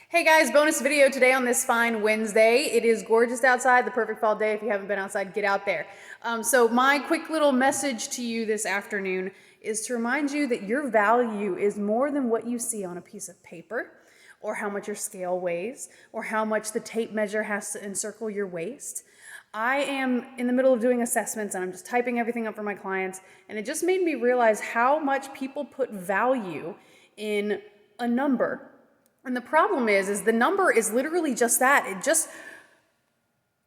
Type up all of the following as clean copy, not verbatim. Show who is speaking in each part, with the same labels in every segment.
Speaker 1: Hey guys, bonus video today on this fine Wednesday. It is gorgeous outside, the perfect fall day. If you haven't been outside, get out there. So my quick little message to you this afternoon is to remind you that your value is more than what you see on a piece of paper, or how much your scale weighs, or how much the tape measure has to encircle your waist. I am in the middle of doing assessments and I'm just typing everything up for my clients, and it just made me realize how much people put value in a number. And the problem is the number is literally just that. It just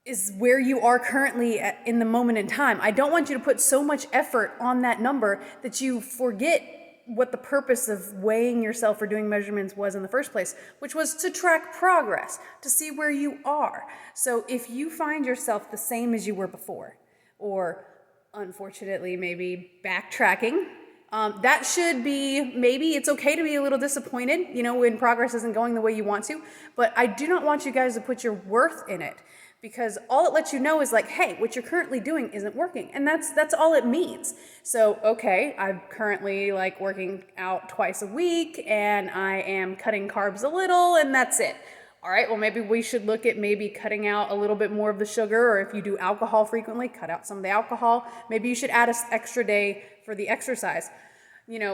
Speaker 1: is where you are currently in the moment in time. I don't want you to put so much effort on that number that you forget what the purpose of weighing yourself or doing measurements was in the first place, which was to track progress, to see where you are. So if you find yourself the same as you were before, or unfortunately maybe backtracking, that should be, maybe it's okay to be a little disappointed, when progress isn't going the way you want to, but I do not want you guys to put your worth in it, because all it lets you know is like, hey, what you're currently doing isn't working, and that's all it means. So, okay, I'm currently working out twice a week, and I am cutting carbs a little, and that's it. All right, well, maybe we should look at maybe cutting out a little bit more of the sugar, or if you do alcohol frequently, cut out some of the alcohol. Maybe you should add an extra day for the exercise.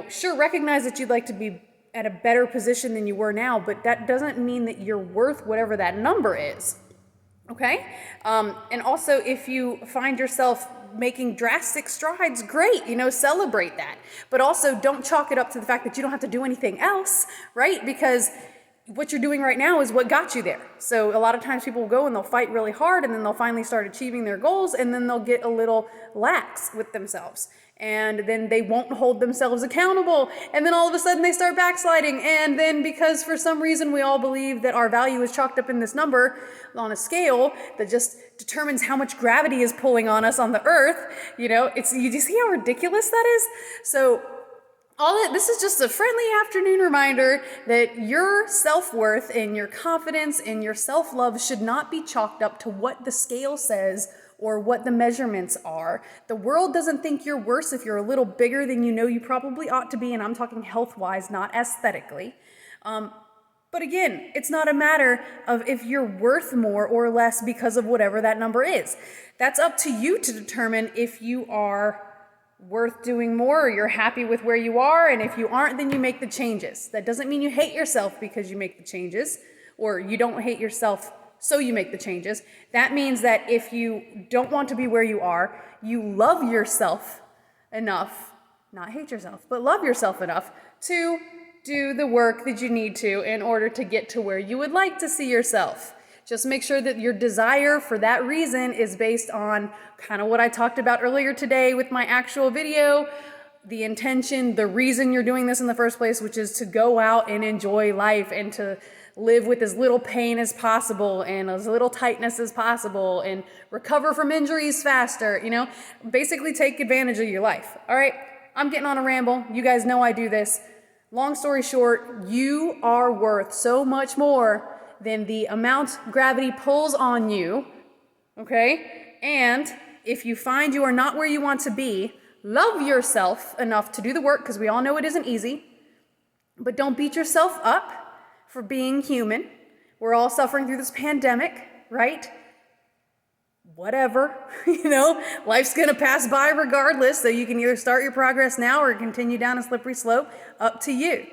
Speaker 1: Sure, recognize that you'd like to be at a better position than you were now, but that doesn't mean that you're worth whatever that number is, okay? And also, if you find yourself making drastic strides, great, celebrate that. But also, don't chalk it up to the fact that you don't have to do anything else, right? Because what you're doing right now is what got you there. So a lot of times people will go and they'll fight really hard, and then they'll finally start achieving their goals, and then they'll get a little lax with themselves. And then they won't hold themselves accountable, and then all of a sudden they start backsliding, and then because for some reason we all believe that our value is chalked up in this number on a scale that just determines how much gravity is pulling on us on the earth, you see how ridiculous that is? So this is just a friendly afternoon reminder that your self-worth and your confidence and your self-love should not be chalked up to what the scale says or what the measurements are. The world doesn't think you're worse if you're a little bigger than you probably ought to be, and I'm talking health-wise, not aesthetically. But again, it's not a matter of if you're worth more or less because of whatever that number is. That's up to you to determine if you are worth doing more, or you're happy with where you are, and if you aren't, then you make the changes. That doesn't mean you hate yourself because you make the changes, or you don't hate yourself so you make the changes. That means that if you don't want to be where you are, you love yourself enough, not hate yourself, but love yourself enough to do the work that you need to in order to get to where you would like to see yourself. Just make sure that your desire for that reason is based on kind of what I talked about earlier today with my actual video, the intention, the reason you're doing this in the first place, which is to go out and enjoy life and to live with as little pain as possible and as little tightness as possible and recover from injuries faster, basically take advantage of your life. All right, I'm getting on a ramble. You guys know I do this. Long story short, you are worth so much more than the amount gravity pulls on you, okay? And if you find you are not where you want to be, love yourself enough to do the work, because we all know it isn't easy, but don't beat yourself up for being human. We're all suffering through this pandemic, right? Whatever, life's gonna pass by regardless, so you can either start your progress now or continue down a slippery slope, up to you.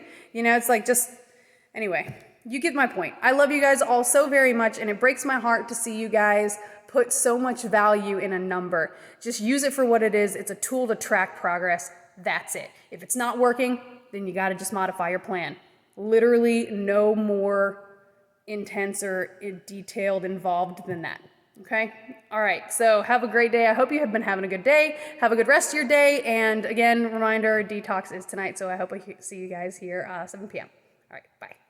Speaker 1: Anyway, you get my point. I love you guys all so very much, and it breaks my heart to see you guys put so much value in a number. Just use it for what it is. It's a tool to track progress. That's it. If it's not working, then you gotta just modify your plan. Literally no more intense or detailed involved than that. Okay? All right, so have a great day. I hope you have been having a good day. Have a good rest of your day. And again, reminder, detox is tonight, so I hope I see you guys here 7 p.m. All right, bye.